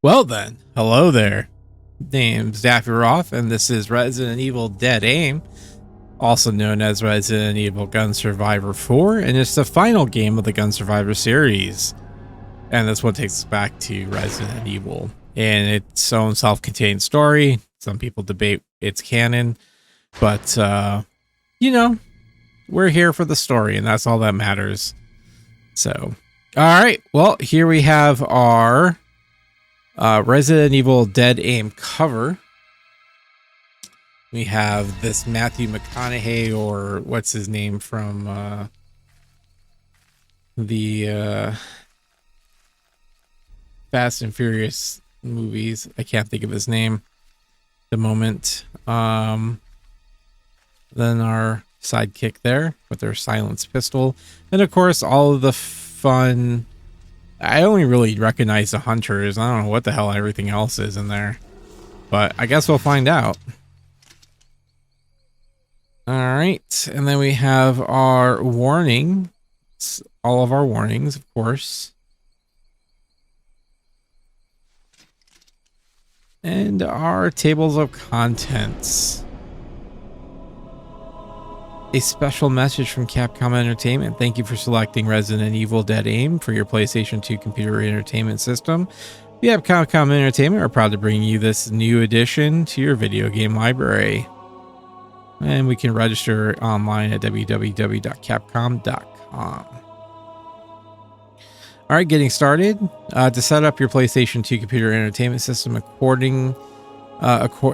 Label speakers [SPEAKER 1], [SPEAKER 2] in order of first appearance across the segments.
[SPEAKER 1] Well then, hello there. Name's Daffy Roth, and this is Resident Evil Dead Aim, also known as Resident Evil Gun Survivor 4, and it's the final game of the Gun Survivor series. And this one takes us back to Resident Evil and its own self-contained story. Some people debate its canon, but you know, we're here for the story, and that's all that matters. So, all right, well, here we have our Resident Evil Dead Aim cover. We have this Matthew McConaughey, or what's his name from the Fast and Furious movies. I can't think of his name at the moment. Then our sidekick there with their silenced pistol, and of course all of the fun. I only really recognize the hunters. I don't know what the hell everything else is in there, but I guess we'll find out. All right, and then we have our warning. It's all of our warnings, of course. And our tables of contents. A special message from Capcom Entertainment. Thank you for selecting Resident Evil Dead Aim for your PlayStation 2 computer entertainment system. We at Capcom Entertainment are proud to bring you this new addition to your video game library. And we can register online at www.capcom.com. All right, getting started. To set up your PlayStation 2 computer entertainment system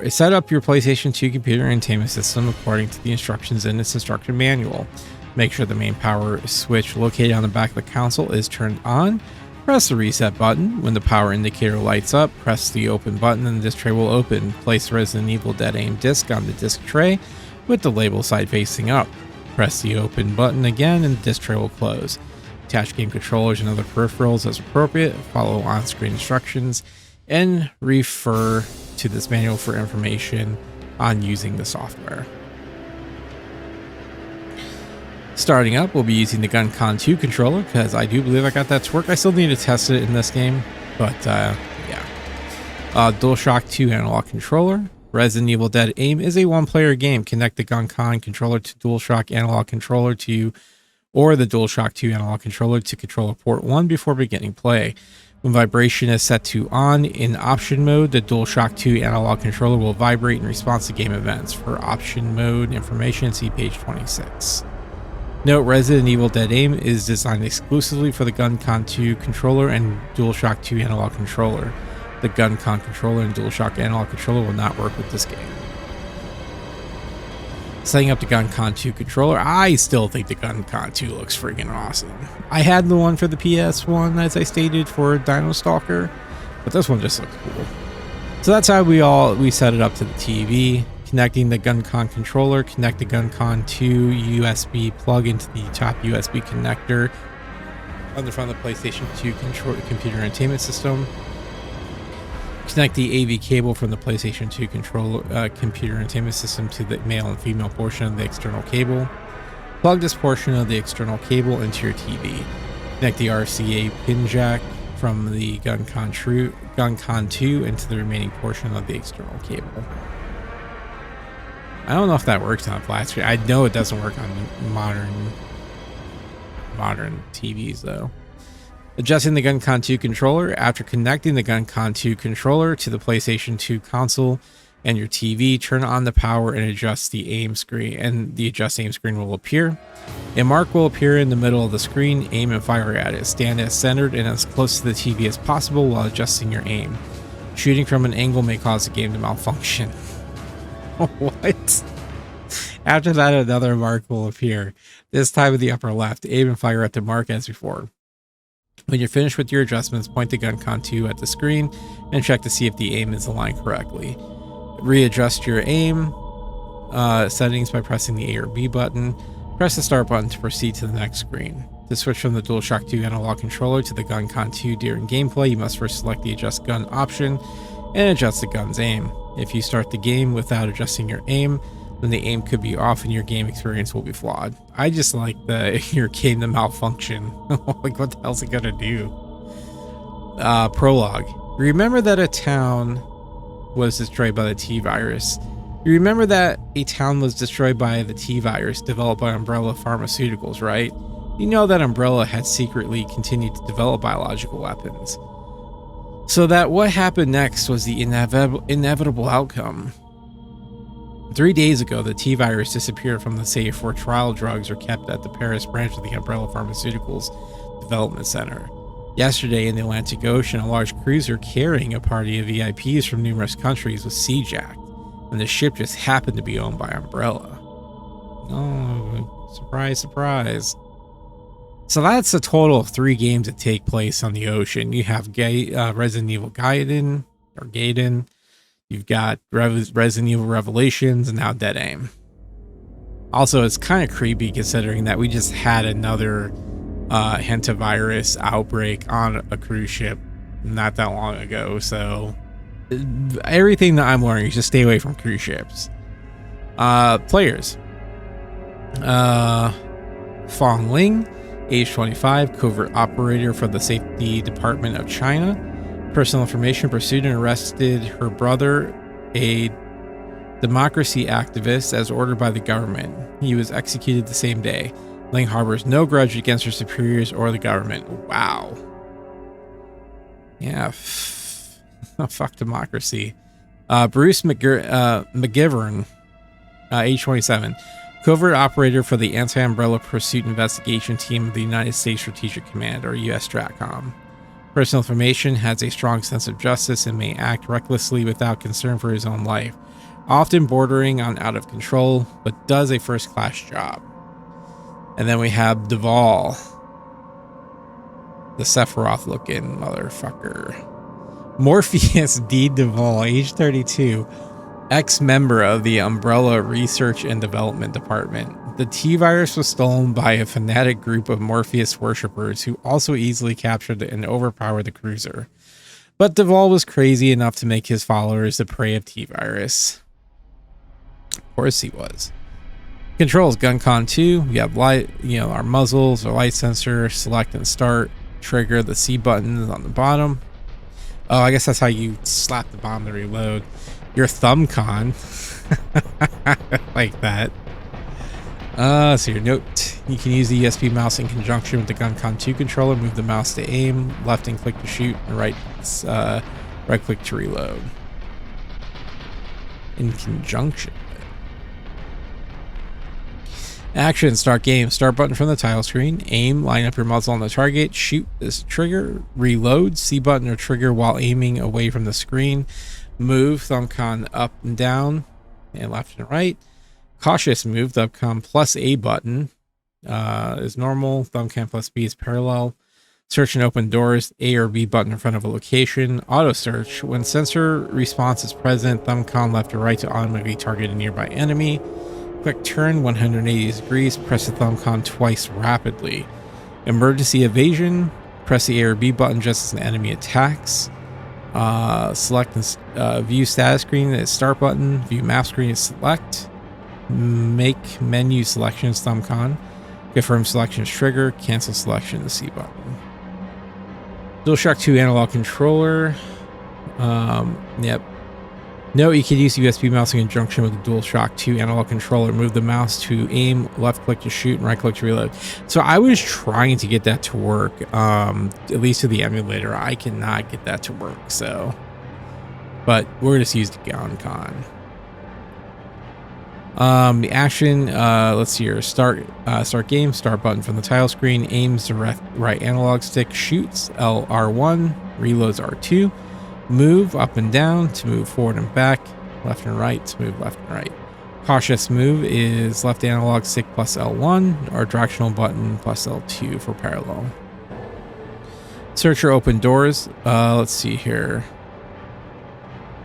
[SPEAKER 1] set up your PlayStation 2 computer entertainment system according to the instructions in its instruction manual. Make sure the main power switch located on the back of the console is turned on. Press the reset button. When the power indicator lights up, press the open button and the disc tray will open. Place Resident Evil Dead Aim disc on the disc tray with the label side facing up. Press the open button again and the disc tray will close. Attach game controllers and other peripherals as appropriate. Follow on-screen instructions and refer to this manual for information on using the software. Starting up, we'll be using the guncon 2 controller because I do believe I got that to work. I still need to test it in this game, but yeah. DualShock 2 analog controller. Resident Evil Dead Aim is a one-player game. Connect the guncon controller to DualShock analog controller or the DualShock 2 analog controller to controller port 1 before beginning play. When vibration is set to on in option mode, the DualShock 2 analog controller will vibrate in response to game events. For option mode information, see page 26. Note, Resident Evil Dead Aim is designed exclusively for the guncon 2 controller and DualShock 2 analog controller. The guncon controller and DualShock analog controller will not work with this game. Setting up the guncon 2 controller. I still think the guncon 2 looks freaking awesome. I had the one for the PS1, as I stated, for Dino Stalker, but this one just looks cool. So that's how we set it up to the TV. Connecting the guncon controller, connect the guncon 2 USB plug into the top USB connector on the front of the PlayStation 2 computer entertainment system. Connect the AV cable from the PlayStation 2 computer entertainment system to the male and female portion of the external cable. Plug this portion of the external cable into your TV. Connect the RCA pin jack from the guncon 2 into the remaining portion of the external cable. I don't know if that works on a flat screen. I know it doesn't work on modern TVs though. Adjusting the guncon 2 controller. After connecting the guncon 2 controller to the PlayStation 2 console and your TV, turn on the power and adjust the aim screen, and the adjust aim screen will appear. A mark will appear in the middle of the screen. Aim and fire at it. Stand as centered and as close to the TV as possible while adjusting your aim. Shooting from an angle may cause the game to malfunction. What? After that, another mark will appear, this time in the upper left. Aim and fire at the mark as before. When you're finished with your adjustments, point the guncon 2 at the screen and check to see if the aim is aligned correctly. Readjust your aim settings by pressing the A or B button. Press the start button to proceed to the next screen. To switch from the DualShock 2 analog controller to the guncon 2 during gameplay, you must first select the adjust gun option and adjust the gun's aim. If you start the game without adjusting your aim, then the aim could be off and your game experience will be flawed. I just like your game to malfunction. Like, what the hell's it gonna do? Prologue. Remember that a town was destroyed by the T-virus. You remember that a town was destroyed by the T-virus developed by Umbrella Pharmaceuticals, right? You know that Umbrella had secretly continued to develop biological weapons. So that what happened next was the inevitable outcome. 3 days ago, the T-virus disappeared from the safe where trial drugs are kept at the Paris branch of the Umbrella Pharmaceuticals Development Center. Yesterday in the Atlantic Ocean, a large cruiser carrying a party of VIPs from numerous countries was sea-jacked, and the ship just happened to be owned by Umbrella. Oh, surprise, surprise. So that's a total of 3 games that take place on the ocean. You have Resident Evil Gaiden, you've got Resident Evil Revelations, and now Dead Aim. Also, it's kind of creepy considering that we just had another hantavirus outbreak on a cruise ship not that long ago. So everything that I'm learning is just stay away from cruise ships. Players. Fong Ling, age 25, covert operator for the Safety Department of China. Personal information: pursued and arrested her brother, a democracy activist, as ordered by the government. He was executed the same day. Ling harbors no grudge against her superiors or the government. Wow. Yeah. Fuck democracy. Bruce McGivern, age 27. Covert operator for the Anti-Umbrella Pursuit Investigation Team of the United States Strategic Command, or US STRATCOM. Personal information: has a strong sense of justice and may act recklessly without concern for his own life, often bordering on out of control, but does a first-class job. And then we have Duvall, the Sephiroth-looking motherfucker. Morpheus D. Duvall, age 32, ex-member of the Umbrella Research and Development Department. The T-virus was stolen by a fanatic group of Morpheus worshippers who also easily captured and overpowered the cruiser. But Duvall was crazy enough to make his followers the prey of T-virus. Of course he was. Controls: guncon 2. We have light, our muzzles, our light sensor, select and start, trigger, the C button on the bottom. Oh, I guess that's how you slap the bomb to reload. Your thumb con. Like that. So your note: you can use the USB mouse in conjunction with the guncon 2 controller. Move the mouse to aim, left and click to shoot, and right click to reload. In conjunction. Action: start game. Start button from the title screen. Aim, line up your muzzle on the target. Shoot this trigger. Reload, C button or trigger while aiming away from the screen. Move, thumbcon up and down and left and right. Cautious move, thumbcon plus A button is normal. Thumbcon plus B is parallel. Search and open doors, A or B button in front of a location. Auto search: when sensor response is present, thumbcon left or right to automatically target a nearby enemy. Quick turn 180 degrees, press the thumbcon twice rapidly. Emergency evasion: press the A or B button just as an enemy attacks. Select and view status screen is start button. View map screen is select. Make menu selections, thumbcon. Confirm selections, trigger. Cancel selection, the C button. DualShock 2 analog controller. Yep. No, you can use USB mouse in conjunction with the DualShock 2 analog controller. Move the mouse to aim, left click to shoot, and right click to reload. So I was trying to get that to work, at least to the emulator. I cannot get that to work, so. But we're just using the guncon. The action, let's see here. Start game, start button from the title screen. Aims the right analog stick, shoots LR1, reloads R2. Move up and down to move forward and back, left and right to move left and right. Cautious move is left analog stick plus L1 or directional button plus L2 for parallel. Search or open doors. Let's see here.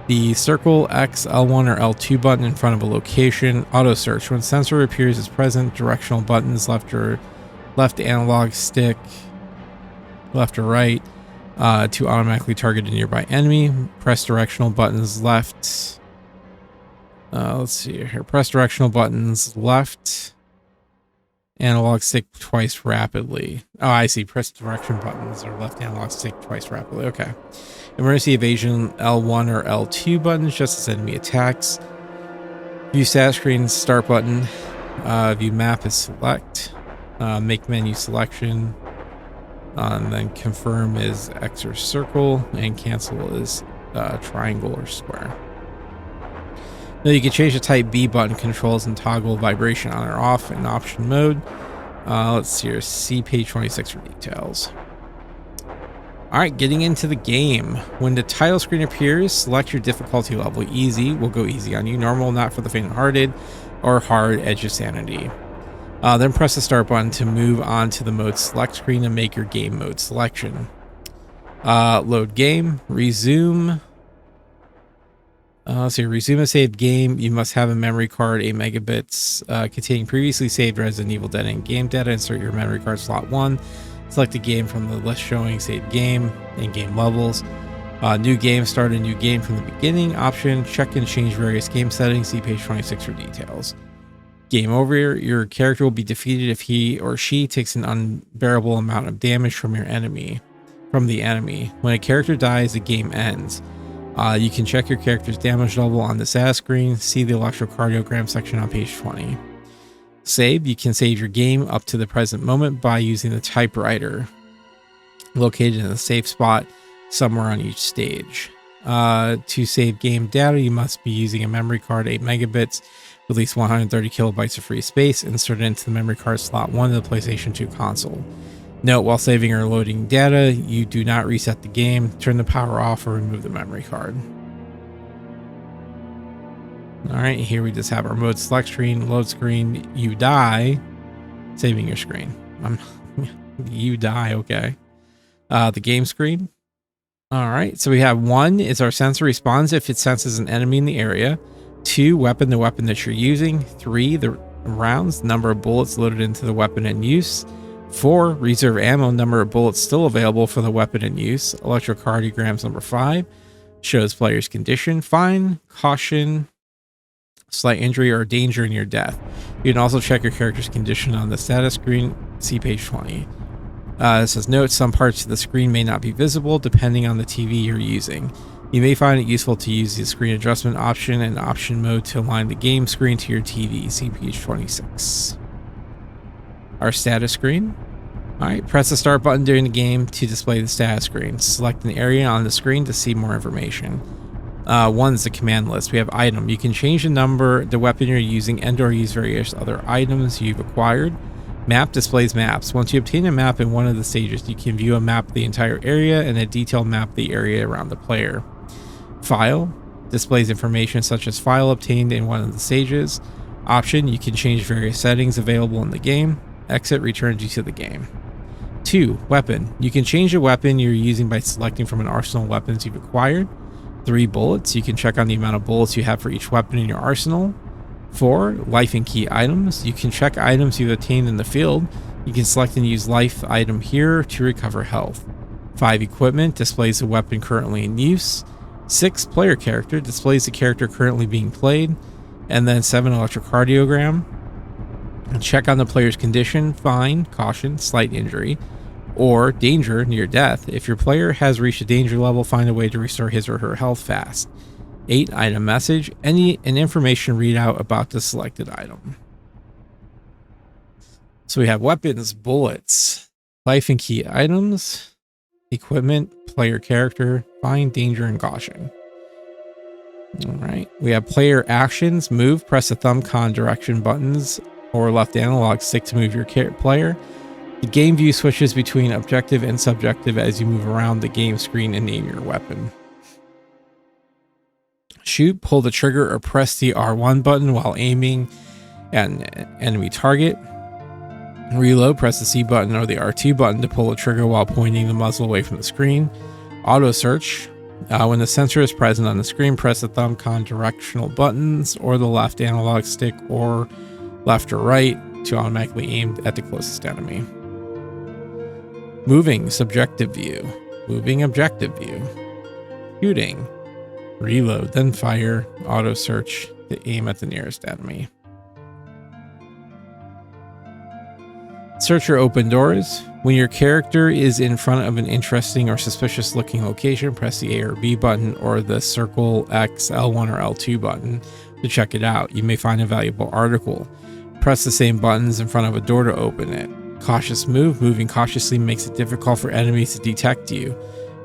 [SPEAKER 1] The circle, X, L1 or L2 button in front of a location. Auto search: when sensor appears as present, directional buttons left analog stick, left or right. To automatically target a nearby enemy. Press directional buttons left. Let's see here. Press directional buttons left analog stick twice rapidly. Oh, I see. Press direction buttons or left analog stick twice rapidly. Okay. Emergency evasion L1 or L2 buttons just as enemy attacks. View status screen start button. View map is select. Make menu selection. And then confirm is X or circle, and cancel is triangle or square. Now you can change the type B button controls and toggle vibration on or off in option mode. Let's see here. See page 26 for details. All right, getting into the game. When the title screen appears, select your difficulty level. Easy will go easy on you. Normal, not for the faint-hearted, or hard, edge of sanity. Then press the start button to move on to the mode select screen and make your game mode selection. Load game, resume. So resume a saved game. You must have a memory card, 8 megabits, containing previously saved Resident Evil Dead End game data. Insert your memory card slot 1. Select a game from the list showing saved game and game levels. New game, start a new game from the beginning option. Check and change various game settings. See page 26 for details. Game over. Your character will be defeated if he or she takes an unbearable amount of damage from the enemy. When a character dies, the game ends. You can check your character's damage level on the status screen. See the electrocardiogram section on page 20. Save. You can save your game up to the present moment by using the typewriter located in a safe spot somewhere on each stage. To save game data, you must be using a memory card, 8 megabits, with at least 130 kilobytes of free space, inserted into the memory card slot 1 of the PlayStation 2 console. Note, while saving or loading data, you do not reset the game, turn the power off, or remove the memory card. Alright, here we just have our mode select screen, load screen, you die, saving your screen. You die, okay. The game screen. Alright, so we have 1 is our sensor responds if it senses an enemy in the area. 2, weapon, the weapon that you're using. 3, the rounds, number of bullets loaded into the weapon in use. 4, reserve ammo, number of bullets still available for the weapon in use. Electrocardiograms number 5 shows player's condition. Fine, caution, slight injury, or danger near death. You can also check your character's condition on the status screen. See page 20. It says, note, some parts of the screen may not be visible depending on the TV you're using. You may find it useful to use the screen adjustment option and option mode to align the game screen to your TV. See page 26. Our status screen. Alright, press the start button during the game to display the status screen. Select an area on the screen to see more information. 1 is the command list. We have item. You can change the number, the weapon you're using, and or use various other items you've acquired. Map displays maps. Once you obtain a map in one of the stages, you can view a map of the entire area and a detailed map of the area around the player. File displays information such as file obtained in one of the stages. Option, you can change various settings available in the game. Exit returns you to the game. 2, weapon. You can change the weapon you're using by selecting from an arsenal of weapons you've acquired. 3, bullets. You can check on the amount of bullets you have for each weapon in your arsenal. 4, life and key items. You can check items you've obtained in the field. You can select and use life item here to recover health. 5, equipment. Displays the weapon currently in use. 6, player character. Displays the character currently being played. And then 7, electrocardiogram. Check on the player's condition, fine, caution, slight injury, or danger near death. If your player has reached a danger level, find a way to restore his or her health fast. 8, item message, an information readout about the selected item. So we have weapons, bullets, life and key items, equipment, player character, find, danger, and caution. All right, we have player actions, move, press the thumb con direction buttons or left analog stick to move your player. The game view switches between objective and subjective as you move around the game screen and name your weapon. Shoot, pull the trigger or press the R1 button while aiming at an enemy target. Reload, press the C button or the R2 button to pull the trigger while pointing the muzzle away from the screen. Auto search. When the sensor is present on the screen, press the thumb con directional buttons or the left analog stick or left or right to automatically aim at the closest enemy. Moving, subjective view. Moving, objective view. Shooting. Reload, then fire, auto search to aim at the nearest enemy. Search or open doors. When your character is in front of an interesting or suspicious looking location, press the A or B button or the circle X, L1 or L2 button to check it out. You may find a valuable article. Press the same buttons in front of a door to open it. Cautious move. Moving cautiously makes it difficult for enemies to detect you.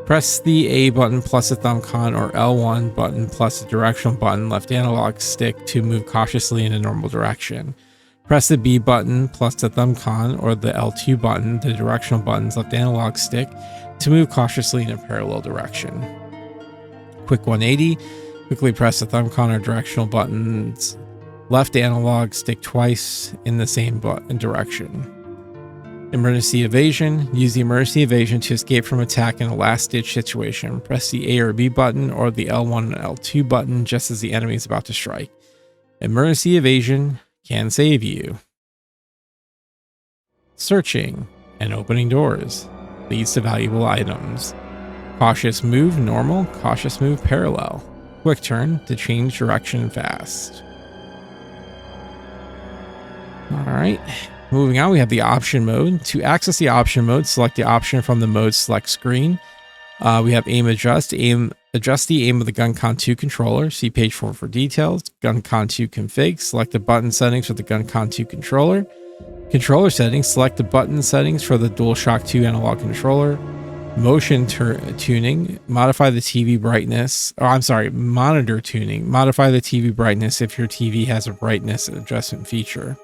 [SPEAKER 1] Press the A button plus the thumb con or L1 button plus the directional button left analog stick to move cautiously in a normal direction. Press the B button plus the thumb con or the L2 button, the directional buttons left analog stick, to move cautiously in a parallel direction. Quick 180. Quickly press the thumb con or directional buttons left analog stick twice in the same direction. Emergency evasion. Use the emergency evasion to escape from attack in a last-ditch situation. Press the A or B button or the L1 and L2 button just as the enemy is about to strike. Emergency evasion can save you. Searching and opening doors leads to valuable items. Cautious move normal, cautious move parallel. Quick turn to change direction fast. Alright, moving on, we have the option mode. To access the option mode, select the option from the mode select screen. We have aim adjust. Adjust the aim of the guncon 2 controller. See page 4 for details. Guncon 2 config. Select the button settings for the guncon 2 controller. Controller settings. Select the button settings for the DualShock 2 analog controller. Motion tuning. Modify the TV brightness. Monitor tuning. Modify the TV brightness if your TV has a brightness adjustment feature.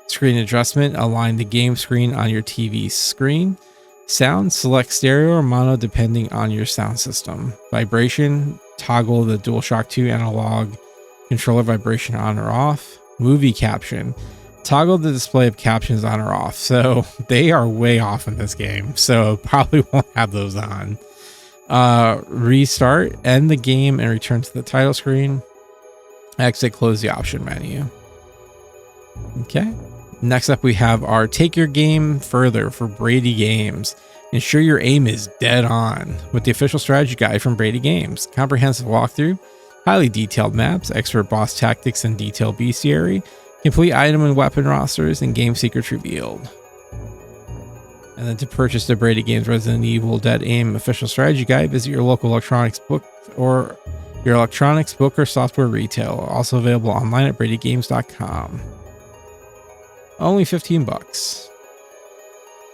[SPEAKER 1] Screen adjustment. Align the game screen on your TV screen. Sound, select stereo or mono depending on your sound system. Vibration, toggle the DualShock 2 analog controller vibration on or off. Movie caption, toggle the display of captions on or off. So they are way off in this game, so probably won't have those on. Restart, end the game and return to the title screen. Exit, close the option menu. Okay. Next up, we have our Take Your Game Further for Brady Games. Ensure your aim is dead on with the official strategy guide from Brady Games. Comprehensive walkthrough, highly detailed maps, expert boss tactics and detailed bestiary, complete item and weapon rosters, and game secrets revealed. And then to purchase the Brady Games Resident Evil Dead Aim official strategy guide, visit your local electronics book or software retailer. Also available online at bradygames.com. Only $15.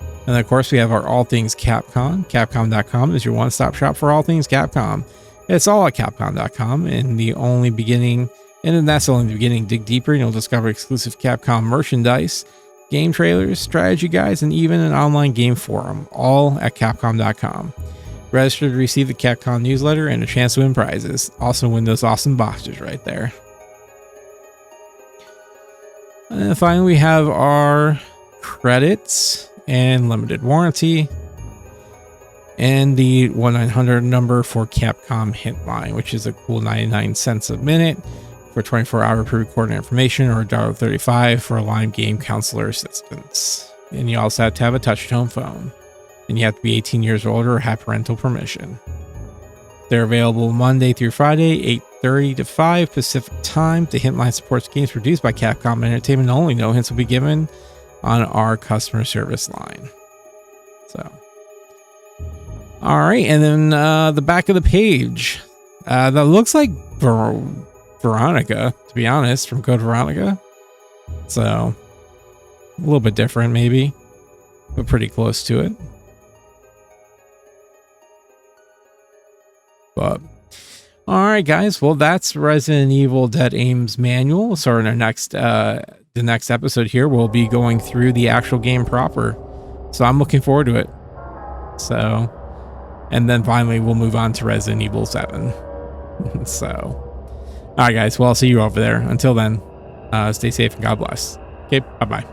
[SPEAKER 1] And then of course we have our all things Capcom. Capcom.com is your one-stop shop for all things Capcom. It's all at Capcom.com, and that's only the beginning. Dig deeper and you'll discover exclusive Capcom merchandise, game trailers, strategy guides, and even an online game forum, all at Capcom.com. Register to receive the Capcom newsletter and a chance to win prizes. Also win those awesome boxes right there. And then finally, we have our credits and limited warranty and the 1-900 number for Capcom Hotline, which is a cool 99 cents a minute for 24-hour pre-recorded information or $1.35 for a live game counselor assistance. And you also have to have a touch-tone phone. And you have to be 18 years old or have parental permission. They're available Monday through Friday, 8:30 to 5 Pacific time. The Hintline supports games produced by Capcom Entertainment only. No hints will be given on our customer service line. So, all right, and then the back of the page that looks like Veronica, to be honest, from Code Veronica. So, a little bit different, maybe, but pretty close to it. But all right, guys. Well, that's Resident Evil Dead Aim's manual. So in our the next episode here, we'll be going through the actual game proper. So I'm looking forward to it. So, and then finally we'll move on to Resident Evil 7. So, all right, guys. Well, I'll see you over there. Until then, stay safe and God bless. Okay, bye-bye.